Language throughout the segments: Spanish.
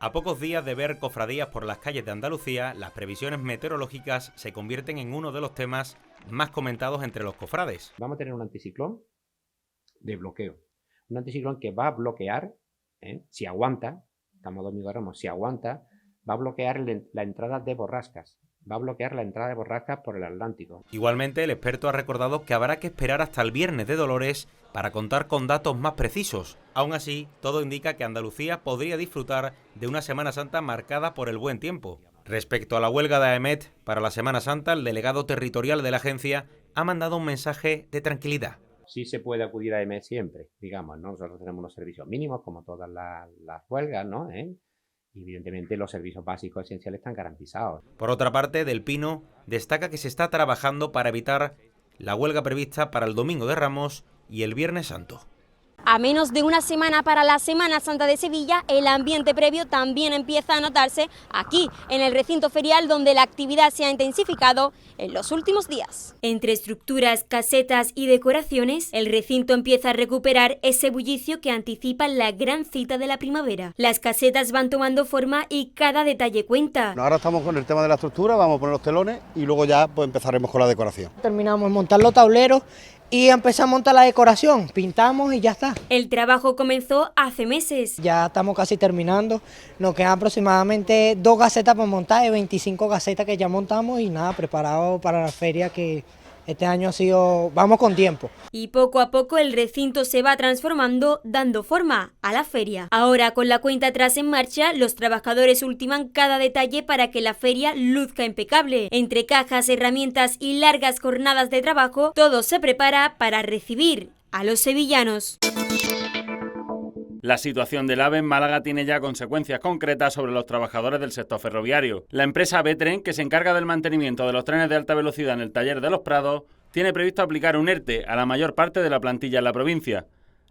A pocos días de ver cofradías por las calles de Andalucía, las previsiones meteorológicas se convierten en uno de los temas más comentados entre los cofrades. Vamos a tener un anticiclón de bloqueo. Un anticiclón que va a bloquear, si aguanta, estamos Domingo de Ramos, si aguanta, va a bloquear la entrada de borrascas. Va a bloquear la entrada de borrascas por el Atlántico. Igualmente, el experto ha recordado que habrá que esperar hasta el Viernes de Dolores para contar con datos más precisos. Aún así, todo indica que Andalucía podría disfrutar de una Semana Santa marcada por el buen tiempo. Respecto a la huelga de AEMET para la Semana Santa, el delegado territorial de la agencia ha mandado un mensaje de tranquilidad. Sí se puede acudir a AEMET siempre, digamos, ¿no? Nosotros tenemos unos servicios mínimos, como todas las huelgas, ¿no? Y evidentemente los servicios básicos esenciales están garantizados. Por otra parte, Del Pino destaca que se está trabajando para evitar la huelga prevista para el Domingo de Ramos y el Viernes Santo. A menos de una semana para la Semana Santa de Sevilla, el ambiente previo también empieza a notarse aquí, en el recinto ferial, donde la actividad se ha intensificado en los últimos días. Entre estructuras, casetas y decoraciones, el recinto empieza a recuperar ese bullicio que anticipa la gran cita de la primavera. Las casetas van tomando forma y cada detalle cuenta. Ahora estamos con el tema de la estructura, vamos a poner los telones y luego ya pues empezaremos con la decoración. Terminamos de montar los tableros y empezamos a montar la decoración, pintamos y ya está. El trabajo comenzó hace meses. Ya estamos casi terminando, nos quedan aproximadamente 2 casetas por montar y 25 casetas que ya montamos y nada, preparado para la feria que este año ha sido, vamos con tiempo. Y poco a poco el recinto se va transformando, dando forma a la feria. Ahora, con la cuenta atrás en marcha, los trabajadores ultiman cada detalle para que la feria luzca impecable. Entre cajas, herramientas y largas jornadas de trabajo, todo se prepara para recibir a los sevillanos. La situación del AVE en Málaga tiene ya consecuencias concretas sobre los trabajadores del sector ferroviario. La empresa Vetren, que se encarga del mantenimiento de los trenes de alta velocidad en el taller de Los Prados, tiene previsto aplicar un ERTE a la mayor parte de la plantilla en la provincia.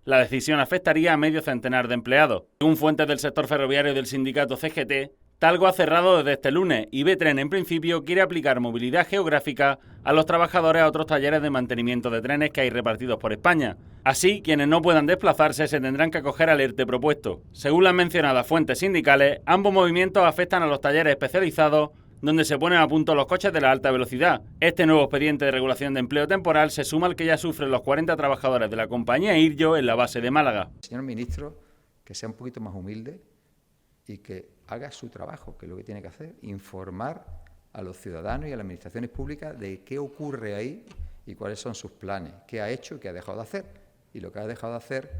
La decisión afectaría a medio centenar de empleados. Según fuentes del sector ferroviario del sindicato CGT, Talgo ha cerrado desde este lunes y Vetren en principio quiere aplicar movilidad geográfica a los trabajadores a otros talleres de mantenimiento de trenes que hay repartidos por España. Así, quienes no puedan desplazarse se tendrán que acoger al ERTE propuesto. Según las mencionadas fuentes sindicales, ambos movimientos afectan a los talleres especializados donde se ponen a punto los coches de la alta velocidad. Este nuevo expediente de regulación de empleo temporal se suma al que ya sufren los 40 trabajadores de la compañía IRJO en la base de Málaga. Señor ministro, que sea un poquito más humilde y que haga su trabajo, que es lo que tiene que hacer, informar a los ciudadanos y a las administraciones públicas de qué ocurre ahí y cuáles son sus planes, qué ha hecho y qué ha dejado de hacer. Y lo que ha dejado de hacer,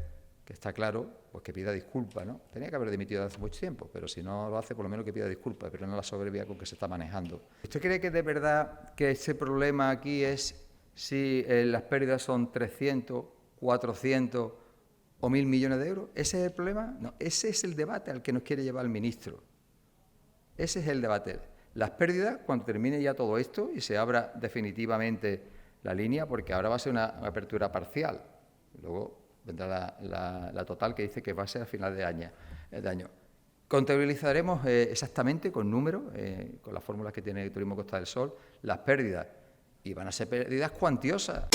que está claro, pues que pida disculpas, ¿no? Tenía que haber dimitido hace mucho tiempo, pero si no lo hace, por lo menos que pida disculpas, pero no la soberbia con que se está manejando. ¿Usted cree que de verdad que ese problema aquí es si las pérdidas son 300, 400 o 1.000 millones de euros? ¿Ese es el problema? No, ese es el debate al que nos quiere llevar el ministro. Ese es el debate. Las pérdidas, cuando termine ya todo esto y se abra definitivamente la línea, porque ahora va a ser una apertura parcial. Luego vendrá la total que dice que va a ser a final de año. Contabilizaremos exactamente con números, con las fórmulas que tiene el Turismo Costa del Sol, las pérdidas. Y van a ser pérdidas cuantiosas.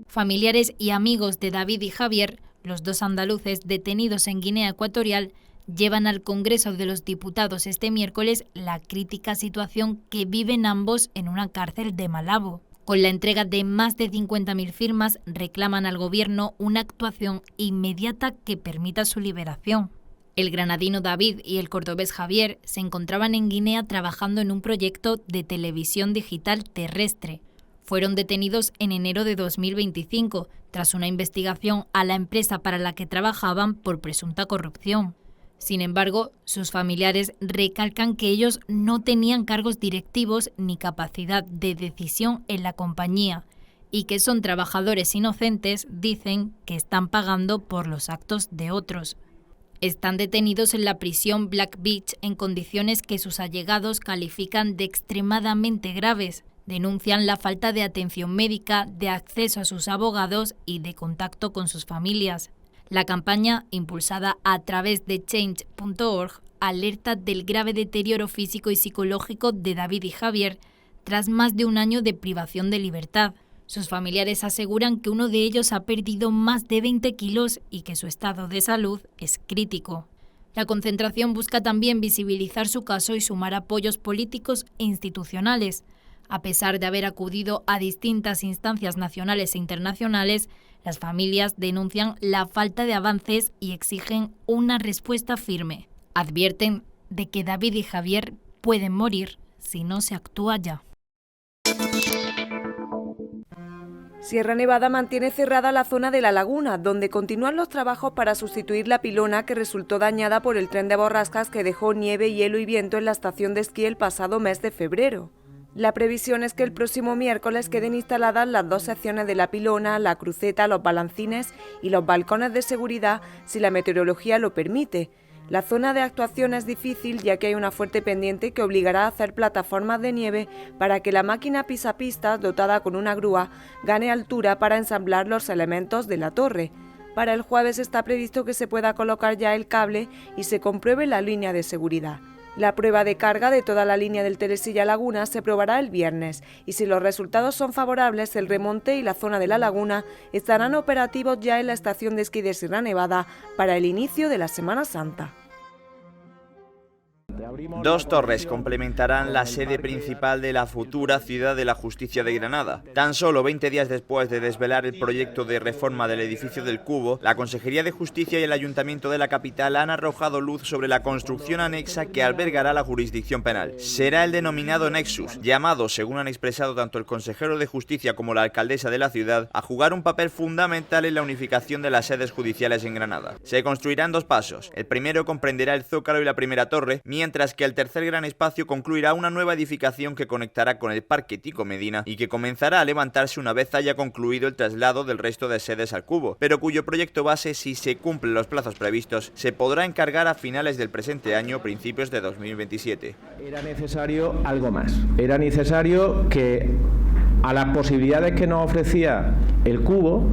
Familiares y amigos de David y Javier, los dos andaluces detenidos en Guinea Ecuatorial, llevan al Congreso de los Diputados este miércoles la crítica situación que viven ambos en una cárcel de Malabo. Con la entrega de más de 50.000 firmas, reclaman al Gobierno una actuación inmediata que permita su liberación. El granadino David y el cordobés Javier se encontraban en Guinea trabajando en un proyecto de televisión digital terrestre. Fueron detenidos en enero de 2025, tras una investigación a la empresa para la que trabajaban por presunta corrupción. Sin embargo, sus familiares recalcan que ellos no tenían cargos directivos ni capacidad de decisión en la compañía y que son trabajadores inocentes, dicen, que están pagando por los actos de otros. Están detenidos en la prisión Black Beach en condiciones que sus allegados califican de extremadamente graves. Denuncian la falta de atención médica, de acceso a sus abogados y de contacto con sus familias. La campaña, impulsada a través de Change.org, alerta del grave deterioro físico y psicológico de David y Javier tras más de un año de privación de libertad. Sus familiares aseguran que uno de ellos ha perdido más de 20 kilos y que su estado de salud es crítico. La concentración busca también visibilizar su caso y sumar apoyos políticos e institucionales. A pesar de haber acudido a distintas instancias nacionales e internacionales, las familias denuncian la falta de avances y exigen una respuesta firme. Advierten de que David y Javier pueden morir si no se actúa ya. Sierra Nevada mantiene cerrada la zona de La Laguna, donde continúan los trabajos para sustituir la pilona que resultó dañada por el tren de borrascas que dejó nieve, hielo y viento en la estación de esquí el pasado mes de febrero. La previsión es que el próximo miércoles queden instaladas las 2 secciones de la pilona, la cruceta, los balancines y los balcones de seguridad si la meteorología lo permite. La zona de actuación es difícil ya que hay una fuerte pendiente que obligará a hacer plataformas de nieve para que la máquina pisapistas, dotada con una grúa, gane altura para ensamblar los elementos de la torre. Para el jueves está previsto que se pueda colocar ya el cable y se compruebe la línea de seguridad. La prueba de carga de toda la línea del Teresilla Laguna se probará el viernes y si los resultados son favorables, el remonte y la zona de La Laguna estarán operativos ya en la estación de esquí de Sierra Nevada para el inicio de la Semana Santa. 2 torres complementarán la sede principal de la futura Ciudad de la Justicia de Granada. Tan solo 20 días después de desvelar el proyecto de reforma del edificio del Cubo, la Consejería de Justicia y el Ayuntamiento de la capital han arrojado luz sobre la construcción anexa que albergará la jurisdicción penal. Será el denominado Nexus, llamado, según han expresado tanto el consejero de Justicia como la alcaldesa de la ciudad, a jugar un papel fundamental en la unificación de las sedes judiciales en Granada. Se construirá en 2 pasos. El primero comprenderá el Zócalo y la primera torre, mientras que el tercer gran espacio concluirá una nueva edificación que conectará con el Parque Tico Medina y que comenzará a levantarse una vez haya concluido el traslado del resto de sedes al Cubo, pero cuyo proyecto base, si se cumplen los plazos previstos, se podrá encargar a finales del presente año, principios de 2027. Era necesario algo más. Era necesario que a las posibilidades que nos ofrecía el Cubo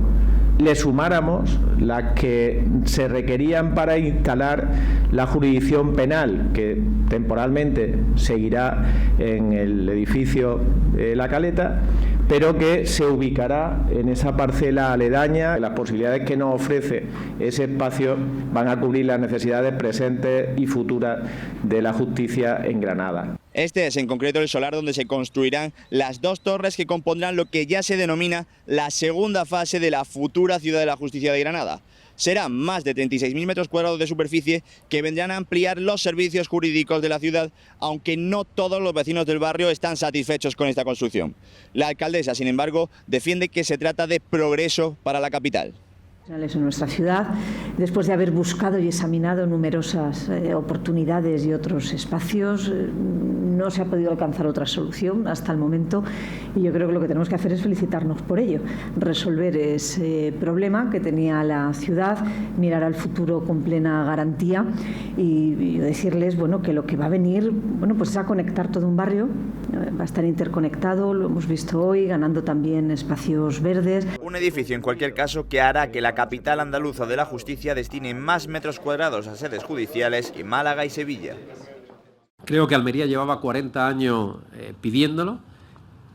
le sumáramos las que se requerían para instalar la jurisdicción penal, que temporalmente seguirá en el edificio de La Caleta, pero que se ubicará en esa parcela aledaña. Las posibilidades que nos ofrece ese espacio van a cubrir las necesidades presentes y futuras de la justicia en Granada. Este es en concreto el solar donde se construirán las 2 torres que compondrán lo que ya se denomina la segunda fase de la futura Ciudad de la Justicia de Granada. Serán más de 36.000 metros cuadrados de superficie que vendrán a ampliar los servicios jurídicos de la ciudad, aunque no todos los vecinos del barrio están satisfechos con esta construcción. La alcaldesa, sin embargo, defiende que se trata de progreso para la capital. En nuestra ciudad, después de haber buscado y examinado numerosas oportunidades y otros espacios, no se ha podido alcanzar otra solución hasta el momento y yo creo que lo que tenemos que hacer es felicitarnos por ello, resolver ese problema que tenía la ciudad, mirar al futuro con plena garantía y decirles que lo que va a venir pues es a conectar todo un barrio, va a estar interconectado, lo hemos visto hoy, ganando también espacios verdes. Un edificio en cualquier caso que hará que la capital andaluza de la justicia destine más metros cuadrados a sedes judiciales que Málaga y Sevilla. Creo que Almería llevaba 40 años pidiéndolo.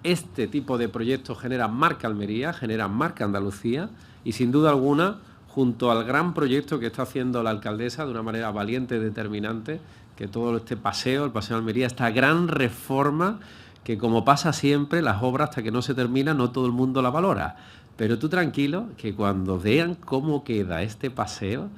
Este tipo de proyectos generan marca Almería, generan marca Andalucía y sin duda alguna, junto al gran proyecto que está haciendo la alcaldesa de una manera valiente y determinante, que todo este paseo, el Paseo de Almería, esta gran reforma que, como pasa siempre, las obras hasta que no se terminan no todo el mundo la valora. Pero tú tranquilo, que cuando vean cómo queda este paseo,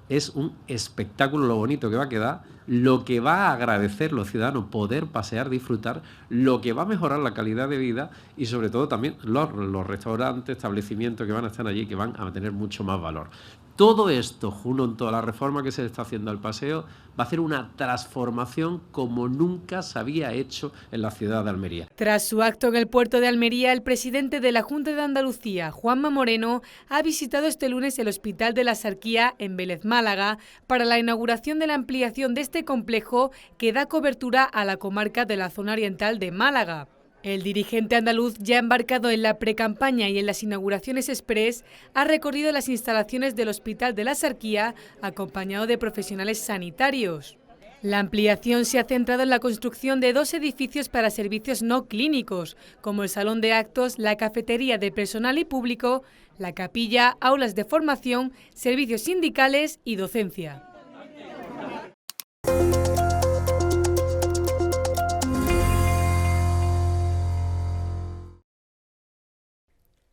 es un espectáculo lo bonito que va a quedar, lo que va a agradecer los ciudadanos poder pasear, disfrutar, lo que va a mejorar la calidad de vida y sobre todo también los restaurantes, establecimientos que van a estar allí, que van a tener mucho más valor. Todo esto, junto a la reforma que se está haciendo al paseo, va a hacer una transformación como nunca se había hecho en la ciudad de Almería. Tras su acto en el puerto de Almería, el presidente de la Junta de Andalucía, Juanma Moreno, ha visitado este lunes el Hospital de la Sarquía en Vélez, Málaga, para la inauguración de la ampliación de este complejo que da cobertura a la comarca de la zona oriental de Málaga. El dirigente andaluz, ya embarcado en la precampaña y en las inauguraciones express, ha recorrido las instalaciones del Hospital de la Sarquía acompañado de profesionales sanitarios. La ampliación se ha centrado en la construcción de 2 edificios para servicios no clínicos, como el salón de actos, la cafetería de personal y público, la capilla, aulas de formación, servicios sindicales y docencia.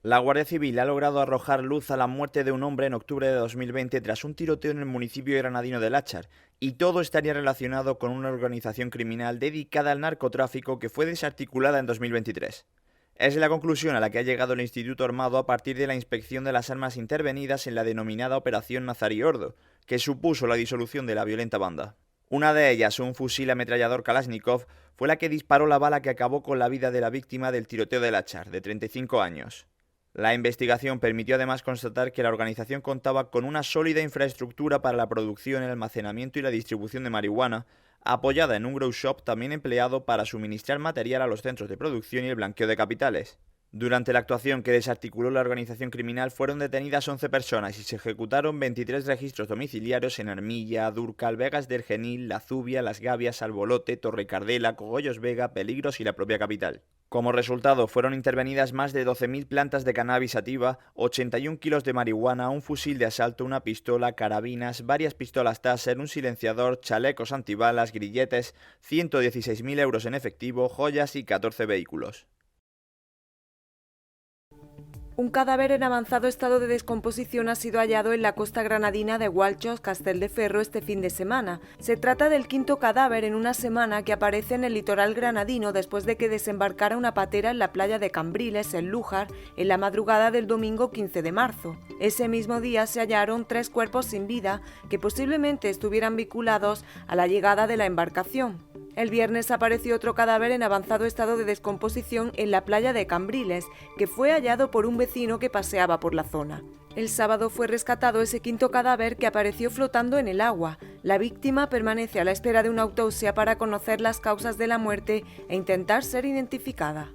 La Guardia Civil ha logrado arrojar luz a la muerte de un hombre en octubre de 2020 tras un tiroteo en el municipio granadino de Láchar, y todo estaría relacionado con una organización criminal dedicada al narcotráfico que fue desarticulada en 2023. Es la conclusión a la que ha llegado el Instituto Armado a partir de la inspección de las armas intervenidas en la denominada Operación Nazarí Ordo, que supuso la disolución de la violenta banda. Una de ellas, un fusil ametrallador Kalashnikov, fue la que disparó la bala que acabó con la vida de la víctima del tiroteo de Láchar, de 35 años. La investigación permitió además constatar que la organización contaba con una sólida infraestructura para la producción, el almacenamiento y la distribución de marihuana, apoyada en un grow shop también empleado para suministrar material a los centros de producción y el blanqueo de capitales. Durante la actuación que desarticuló la organización criminal fueron detenidas 11 personas y se ejecutaron 23 registros domiciliarios en Armilla, Dúrcal, Vegas del Genil, La Zubia, Las Gavias, Albolote, Torrecardela, Cogollos Vega, Peligros y la propia capital. Como resultado, fueron intervenidas más de 12.000 plantas de cannabis sativa, 81 kilos de marihuana, un fusil de asalto, una pistola, carabinas, varias pistolas Taser, un silenciador, chalecos antibalas, grilletes, 116.000 euros en efectivo, joyas y 14 vehículos. Un cadáver en avanzado estado de descomposición ha sido hallado en la costa granadina de Gualchos, Castelldefierro, este fin de semana. Se trata del quinto cadáver en una semana que aparece en el litoral granadino después de que desembarcara una patera en la playa de Cambriles, en Lújar, en la madrugada del domingo 15 de marzo. Ese mismo día se hallaron 3 cuerpos sin vida que posiblemente estuvieran vinculados a la llegada de la embarcación. El viernes apareció otro cadáver en avanzado estado de descomposición en la playa de Cambriles, que fue hallado por un vecino que paseaba por la zona. El sábado fue rescatado ese quinto cadáver que apareció flotando en el agua. La víctima permanece a la espera de una autopsia para conocer las causas de la muerte e intentar ser identificada.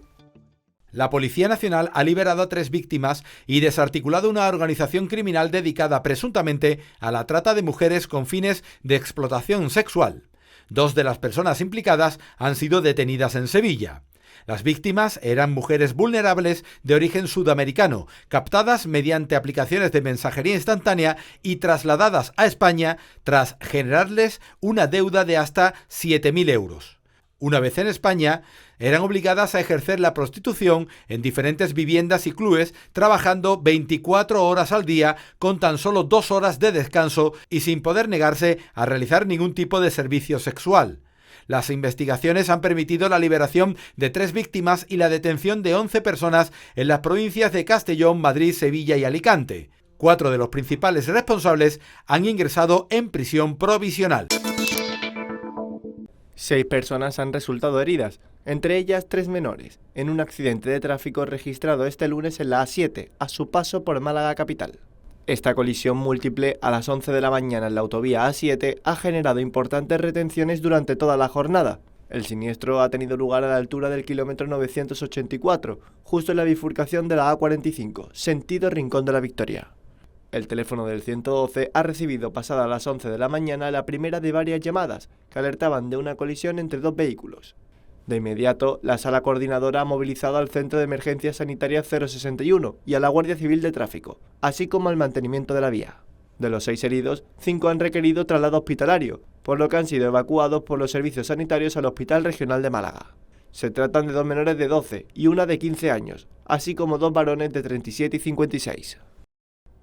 La Policía Nacional ha liberado a 3 víctimas y desarticulado una organización criminal dedicada presuntamente a la trata de mujeres con fines de explotación sexual. 2 de las personas implicadas han sido detenidas en Sevilla. Las víctimas eran mujeres vulnerables de origen sudamericano, captadas mediante aplicaciones de mensajería instantánea y trasladadas a España tras generarles una deuda de hasta 7.000 euros. Una vez en España, eran obligadas a ejercer la prostitución en diferentes viviendas y clubes, trabajando 24 horas al día con tan solo 2 horas de descanso y sin poder negarse a realizar ningún tipo de servicio sexual. Las investigaciones han permitido la liberación de 3 víctimas y la detención de 11 personas en las provincias de Castellón, Madrid, Sevilla y Alicante. 4 de los principales responsables han ingresado en prisión provisional. 6 personas han resultado heridas, entre ellas 3 menores, en un accidente de tráfico registrado este lunes en la A7, a su paso por Málaga capital. Esta colisión múltiple a las 11 de la mañana en la autovía A7 ha generado importantes retenciones durante toda la jornada. El siniestro ha tenido lugar a la altura del kilómetro 984, justo en la bifurcación de la A45, sentido Rincón de la Victoria. El teléfono del 112 ha recibido pasada las 11 de la mañana la primera de varias llamadas que alertaban de una colisión entre 2 vehículos. De inmediato, la sala coordinadora ha movilizado al Centro de Emergencias Sanitarias 061 y a la Guardia Civil de Tráfico, así como al mantenimiento de la vía. De los 6 heridos, 5 han requerido traslado hospitalario, por lo que han sido evacuados por los servicios sanitarios al Hospital Regional de Málaga. Se tratan de 2 menores de 12 y una de 15 años, así como 2 varones de 37 y 56.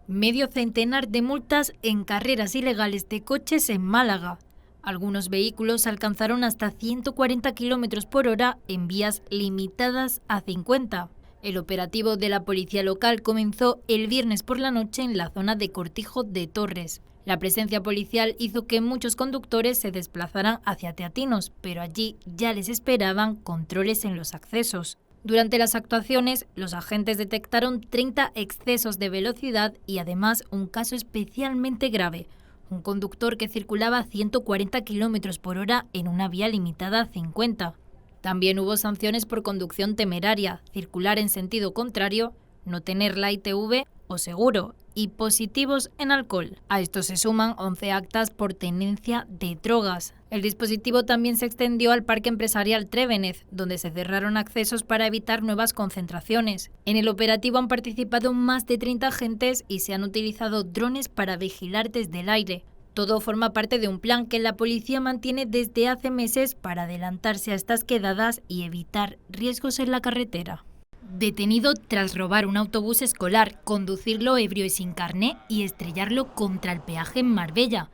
Medio centenar de multas en carreras ilegales de coches en Málaga. Algunos vehículos alcanzaron hasta 140 km por hora en vías limitadas a 50. El operativo de la policía local comenzó el viernes por la noche en la zona de Cortijo de Torres. La presencia policial hizo que muchos conductores se desplazaran hacia Teatinos, pero allí ya les esperaban controles en los accesos. Durante las actuaciones, los agentes detectaron 30 excesos de velocidad y además un caso especialmente grave: un conductor que circulaba a 140 km por hora en una vía limitada a 50. También hubo sanciones por conducción temeraria, circular en sentido contrario, no tener la ITV o seguro y positivos en alcohol. A esto se suman 11 actas por tenencia de drogas. El dispositivo también se extendió al Parque Empresarial Trévenez, donde se cerraron accesos para evitar nuevas concentraciones. En el operativo han participado más de 30 agentes y se han utilizado drones para vigilar desde el aire. Todo forma parte de un plan que la policía mantiene desde hace meses para adelantarse a estas quedadas y evitar riesgos en la carretera. Detenido tras robar un autobús escolar, conducirlo ebrio y sin carné y estrellarlo contra el peaje en Marbella.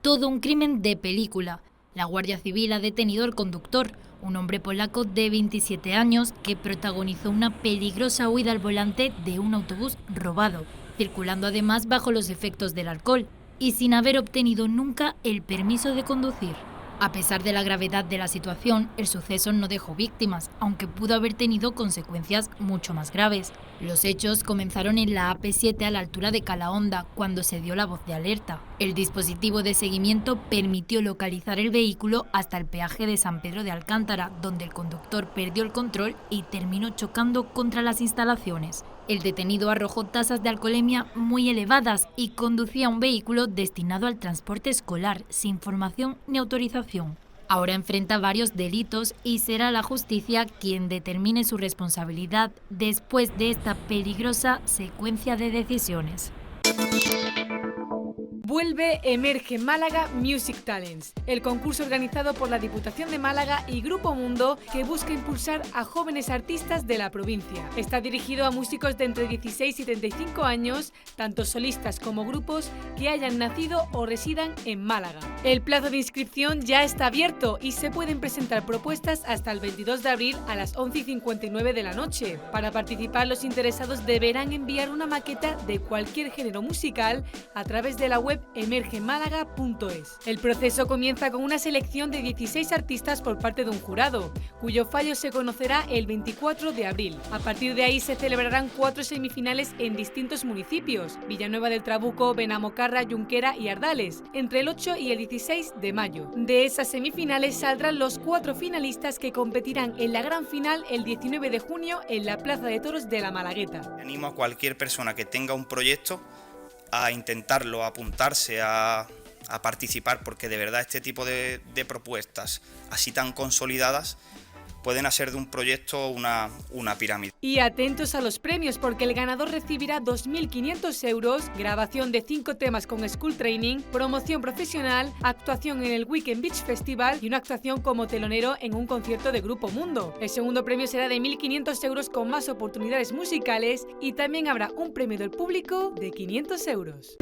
Todo un crimen de película. La Guardia Civil ha detenido al conductor, un hombre polaco de 27 años que protagonizó una peligrosa huida al volante de un autobús robado, circulando además bajo los efectos del alcohol y sin haber obtenido nunca el permiso de conducir. A pesar de la gravedad de la situación, el suceso no dejó víctimas, aunque pudo haber tenido consecuencias mucho más graves. Los hechos comenzaron en la AP7 a la altura de Calahonda, cuando se dio la voz de alerta. El dispositivo de seguimiento permitió localizar el vehículo hasta el peaje de San Pedro de Alcántara, donde el conductor perdió el control y terminó chocando contra las instalaciones. El detenido arrojó tasas de alcoholemia muy elevadas y conducía un vehículo destinado al transporte escolar, sin formación ni autorización. Ahora enfrenta varios delitos y será la justicia quien determine su responsabilidad después de esta peligrosa secuencia de decisiones. Vuelve Emerge Málaga Music Talents, el concurso organizado por la Diputación de Málaga y Grupo Mundo que busca impulsar a jóvenes artistas de la provincia. Está dirigido a músicos de entre 16 y 35 años, tanto solistas como grupos que hayan nacido o residan en Málaga. El plazo de inscripción ya está abierto y se pueden presentar propuestas hasta el 22 de abril a las 11:59 de la noche. Para participar, los interesados deberán enviar una maqueta de cualquier género musical a través de la web emergemálaga.es. El proceso comienza con una selección de 16 artistas por parte de un jurado, cuyo fallo se conocerá el 24 de abril. A partir de ahí se celebrarán 4 semifinales en distintos municipios: Villanueva del Trabuco, Benamocarra, Junquera y Ardales, entre el 8 y el 16 de mayo. De esas semifinales saldrán los 4 finalistas que competirán en la gran final el 19 de junio en la Plaza de Toros de la Malagueta. Animo a cualquier persona que tenga un proyecto a intentarlo, a apuntarse, a participar, porque de verdad este tipo de propuestas así tan consolidadas pueden hacer de un proyecto una pirámide. Y atentos a los premios, porque el ganador recibirá 2.500 euros, grabación de 5 temas con School Training, promoción profesional, actuación en el Weekend Beach Festival y una actuación como telonero en un concierto de Grupo Mundo. El segundo premio será de 1.500 euros con más oportunidades musicales y también habrá un premio del público de 500 euros.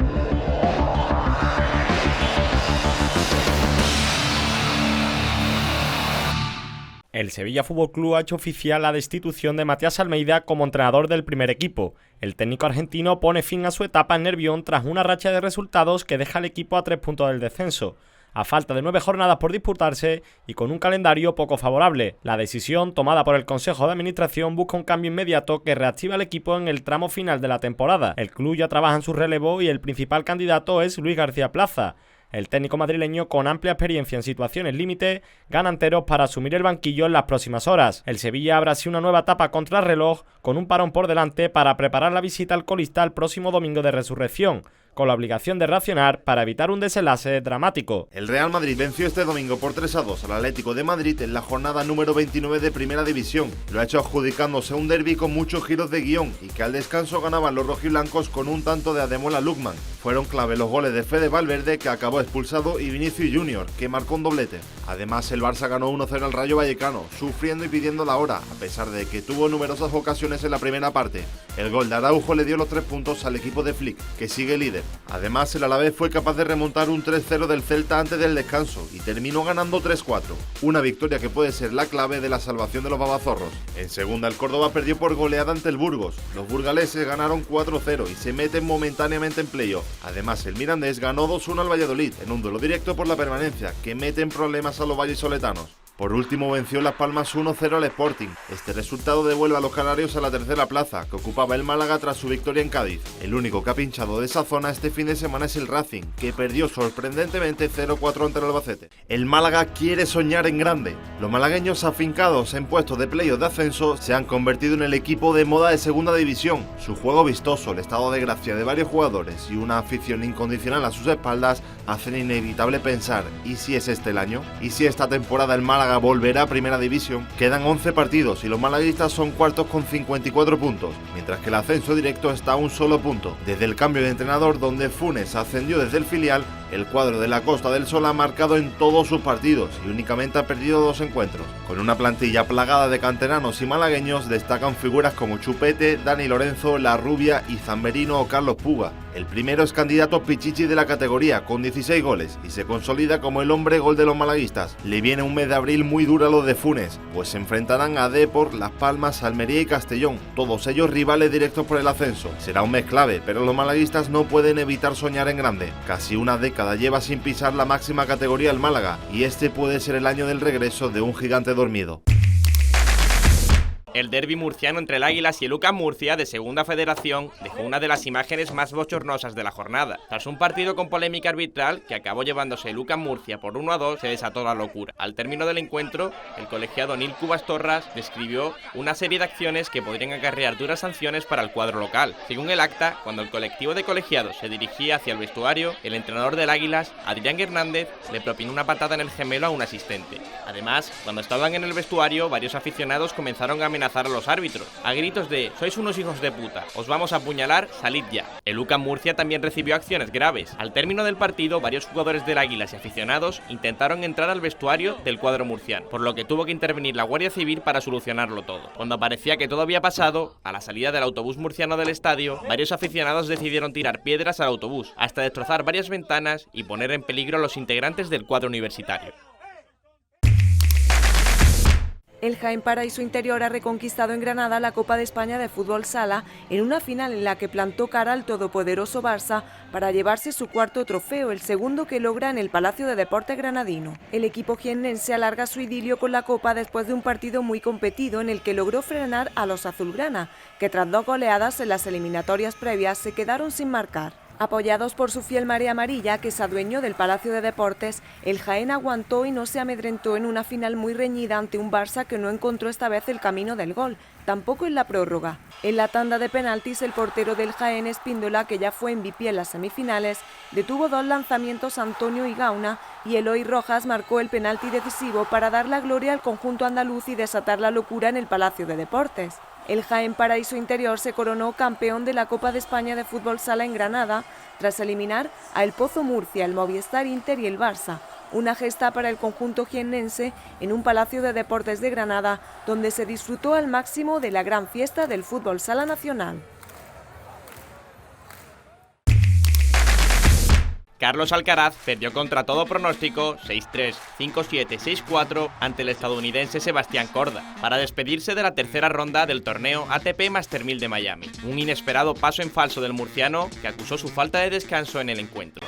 El Sevilla Fútbol Club ha hecho oficial la destitución de Matías Almeida como entrenador del primer equipo. El técnico argentino pone fin a su etapa en Nervión tras una racha de resultados que deja al equipo a 3 puntos del descenso. A falta de 9 jornadas por disputarse y con un calendario poco favorable, la decisión tomada por el Consejo de Administración busca un cambio inmediato que reactiva al equipo en el tramo final de la temporada. El club ya trabaja en su relevo y el principal candidato es Luis García Plaza. El técnico madrileño, con amplia experiencia en situaciones límite, gana enteros para asumir el banquillo en las próximas horas. El Sevilla abre así una nueva etapa contra el reloj, con un parón por delante para preparar la visita al colista el próximo domingo de Resurrección, con la obligación de reaccionar para evitar un desenlace dramático. El Real Madrid venció este domingo por 3-2 al Atlético de Madrid en la jornada número 29 de Primera División. Lo ha hecho adjudicándose un derbi con muchos giros de guión y que al descanso ganaban los rojiblancos con un tanto de Ademola Lookman. Fueron clave los goles de Fede Valverde, que acabó expulsado, y Vinicius Junior, que marcó un doblete. Además, el Barça ganó 1-0 al Rayo Vallecano, sufriendo y pidiendo la hora, a pesar de que tuvo numerosas ocasiones en la primera parte. El gol de Araujo le dio los 3 puntos al equipo de Flick, que sigue líder. Además, el Alavés fue capaz de remontar un 3-0 del Celta antes del descanso y terminó ganando 3-4. Una victoria que puede ser la clave de la salvación de los babazorros. En segunda, el Córdoba perdió por goleada ante el Burgos. Los burgaleses ganaron 4-0 y se meten momentáneamente en playoff. Además, el Mirandés ganó 2-1 al Valladolid en un duelo directo por la permanencia, que mete en problemas a los vallisoletanos. Por último, venció Las Palmas 1-0 al Sporting. Este resultado devuelve a los canarios a la tercera plaza, que ocupaba el Málaga tras su victoria en Cádiz. El único que ha pinchado de esa zona este fin de semana es el Racing, que perdió sorprendentemente 0-4 ante el Albacete. El Málaga quiere soñar en grande. Los malagueños, afincados en puestos de playoff de ascenso, se han convertido en el equipo de moda de segunda división. Su juego vistoso, el estado de gracia de varios jugadores y una afición incondicional a sus espaldas hacen inevitable pensar: ¿y si es este el año? ¿Y si esta temporada el Málaga volverá a Primera División? Quedan 11 partidos y los malaguistas son cuartos con 54 puntos, mientras que el ascenso directo está a un solo punto. Desde el cambio de entrenador, donde Funes ascendió desde el filial, El cuadro de la Costa del Sol ha marcado en todos sus partidos y únicamente ha perdido 2 encuentros. Con una plantilla plagada de canteranos y malagueños destacan figuras como Chupete, Dani Lorenzo, La Rubia y Zamberino o Carlos Puga. El primero es candidato pichichi de la categoría con 16 goles y se consolida como el hombre gol de los malaguistas. Le viene un mes de abril muy duro a los de Funes, pues se enfrentarán a Depor, Las Palmas, Almería y Castellón, todos ellos rivales directos por el ascenso. Será un mes clave, pero los malaguistas no pueden evitar soñar en grande. Casi una década lleva sin pisar la máxima categoría el Málaga y este puede ser el año del regreso de un gigante dormido. El derbi murciano entre el Águilas y el UCAM Murcia de Segunda Federación dejó una de las imágenes más bochornosas de la jornada. Tras un partido con polémica arbitral que acabó llevándose el UCAM Murcia por 1-2, se desató la locura. Al término del encuentro, el colegiado Nil Cubas Torras describió una serie de acciones que podrían acarrear duras sanciones para el cuadro local. Según el acta, cuando el colectivo de colegiados se dirigía hacia el vestuario, el entrenador del Águilas, Adrián Hernández, le propinó una patada en el gemelo a un asistente. Además, cuando estaban en el vestuario, varios aficionados comenzaron a amenazar a los árbitros, a gritos de «Sois unos hijos de puta, os vamos a apuñalar, salid ya». El UCAM Murcia también recibió acciones graves. Al término del partido, varios jugadores del Águilas y aficionados intentaron entrar al vestuario del cuadro murciano, por lo que tuvo que intervenir la Guardia Civil para solucionarlo todo. Cuando parecía que todo había pasado, a la salida del autobús murciano del estadio, varios aficionados decidieron tirar piedras al autobús, hasta destrozar varias ventanas y poner en peligro a los integrantes del cuadro universitario. El Jaén Paraíso Interior ha reconquistado en Granada la Copa de España de Fútbol Sala en una final en la que plantó cara al todopoderoso Barça para llevarse su cuarto trofeo, el segundo que logra en el Palacio de Deportes granadino. El equipo jiennense alarga su idilio con la Copa después de un partido muy competido en el que logró frenar a los azulgrana, que tras 2 goleadas en las eliminatorias previas se quedaron sin marcar. Apoyados por su fiel marea amarilla, que se adueñó del Palacio de Deportes, el Jaén aguantó y no se amedrentó en una final muy reñida ante un Barça que no encontró esta vez el camino del gol, tampoco en la prórroga. En la tanda de penaltis, el portero del Jaén, Espíndola, que ya fue MVP en las semifinales, detuvo 2 lanzamientos Antonio y Gauna, y Eloy Rojas marcó el penalti decisivo para dar la gloria al conjunto andaluz y desatar la locura en el Palacio de Deportes. El Jaén Paraíso Interior se coronó campeón de la Copa de España de Fútbol Sala en Granada, tras eliminar a El Pozo Murcia, el Movistar Inter y el Barça. Una gesta para el conjunto jiennense en un Palacio de Deportes de Granada, donde se disfrutó al máximo de la gran fiesta del fútbol sala nacional. Carlos Alcaraz perdió contra todo pronóstico 6-3, 5-7, 6-4 ante el estadounidense Sebastián Corda para despedirse de la tercera ronda del torneo ATP Master 1000 de Miami. Un inesperado paso en falso del murciano que acusó su falta de descanso en el encuentro.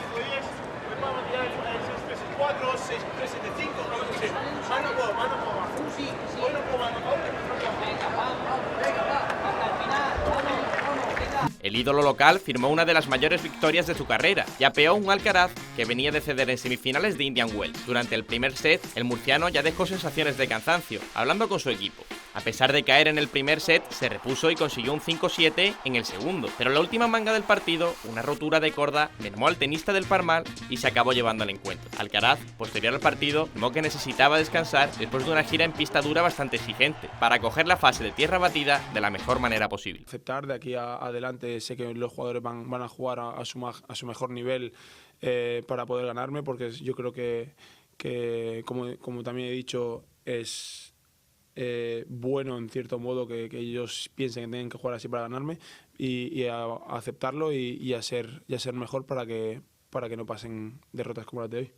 El ídolo local firmó una de las mayores victorias de su carrera y apeó un Alcaraz que venía de ceder en semifinales de Indian Wells. Durante el primer set, el murciano ya dejó sensaciones de cansancio, hablando con su equipo. A pesar de caer en el primer set, se repuso y consiguió un 5-7 en el segundo, pero en la última manga del partido, una rotura de corda mermó al tenista del Parmal y se acabó llevando al encuentro. Alcaraz, posterior al partido, afirmó que necesitaba descansar después de una gira en pista dura bastante exigente, para coger la fase de tierra batida de la mejor manera posible. Aceptar de aquí adelante, sé que los jugadores van a jugar a su mejor nivel para poder ganarme, porque yo creo que como también he dicho, es bueno en cierto modo que ellos piensen que tienen que jugar así para ganarme y a aceptarlo y a ser mejor para que no pasen derrotas como las de hoy.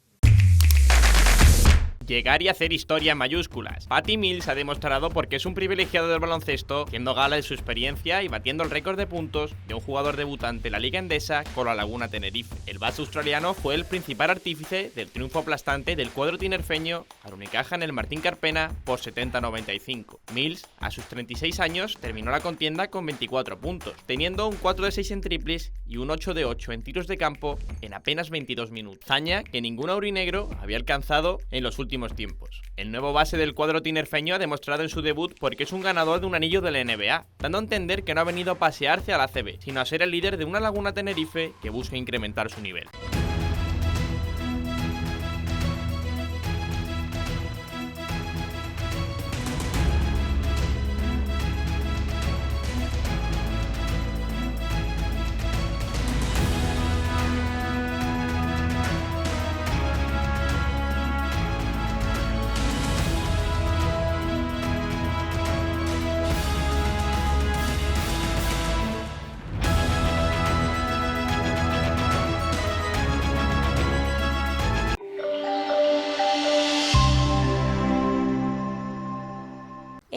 Llegar y hacer historia en mayúsculas. Patty Mills ha demostrado por qué es un privilegiado del baloncesto, haciendo gala de su experiencia y batiendo el récord de puntos de un jugador debutante en la Liga Endesa con la Laguna Tenerife. El base australiano fue el principal artífice del triunfo aplastante del cuadro tinerfeño al Unicaja en el Martín Carpena por 70-95. Mills, a sus 36 años, terminó la contienda con 24 puntos, teniendo un 4 de 6 en triples y un 8 de 8 en tiros de campo en apenas 22 minutos. Hazaña que ningún aurinegro había alcanzado en los últimos tiempos. El nuevo base del cuadro tinerfeño ha demostrado en su debut porque es un ganador de un anillo de la NBA, dando a entender que no ha venido a pasearse a la ACB, sino a ser el líder de una Laguna Tenerife que busca incrementar su nivel.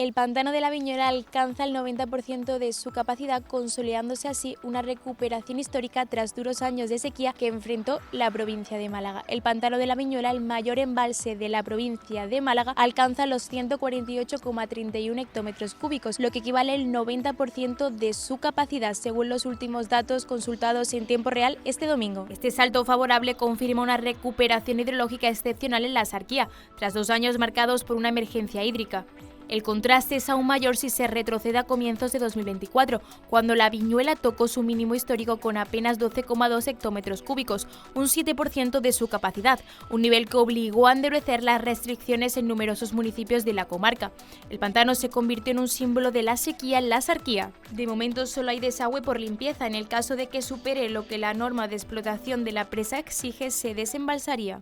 El pantano de la Viñuela alcanza el 90% de su capacidad, consolidándose así una recuperación histórica tras duros años de sequía que enfrentó la provincia de Málaga. El pantano de la Viñuela, el mayor embalse de la provincia de Málaga, alcanza los 148,31 hectómetros cúbicos, lo que equivale al 90% de su capacidad, según los últimos datos consultados en tiempo real este domingo. Este salto favorable confirma una recuperación hidrológica excepcional en la Sarquía, tras 2 años marcados por una emergencia hídrica. El contraste es aún mayor si se retrocede a comienzos de 2024, cuando la Viñuela tocó su mínimo histórico con apenas 12,2 hectómetros cúbicos, un 7% de su capacidad, un nivel que obligó a endurecer las restricciones en numerosos municipios de la comarca. El pantano se convirtió en un símbolo de la sequía en la Sarquía. De momento solo hay desagüe por limpieza. En el caso de que supere lo que la norma de explotación de la presa exige, se desembalsaría.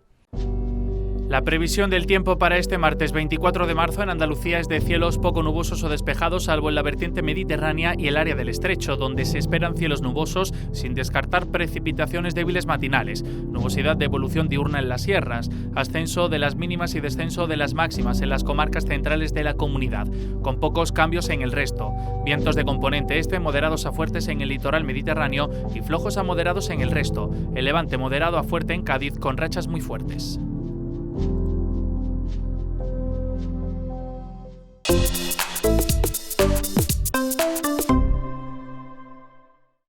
La previsión del tiempo para este martes 24 de marzo en Andalucía es de cielos poco nubosos o despejados, salvo en la vertiente mediterránea y el área del estrecho, donde se esperan cielos nubosos sin descartar precipitaciones débiles matinales, nubosidad de evolución diurna en las sierras, ascenso de las mínimas y descenso de las máximas en las comarcas centrales de la comunidad, con pocos cambios en el resto, vientos de componente este moderados a fuertes en el litoral mediterráneo y flojos a moderados en el resto, el levante moderado a fuerte en Cádiz con rachas muy fuertes.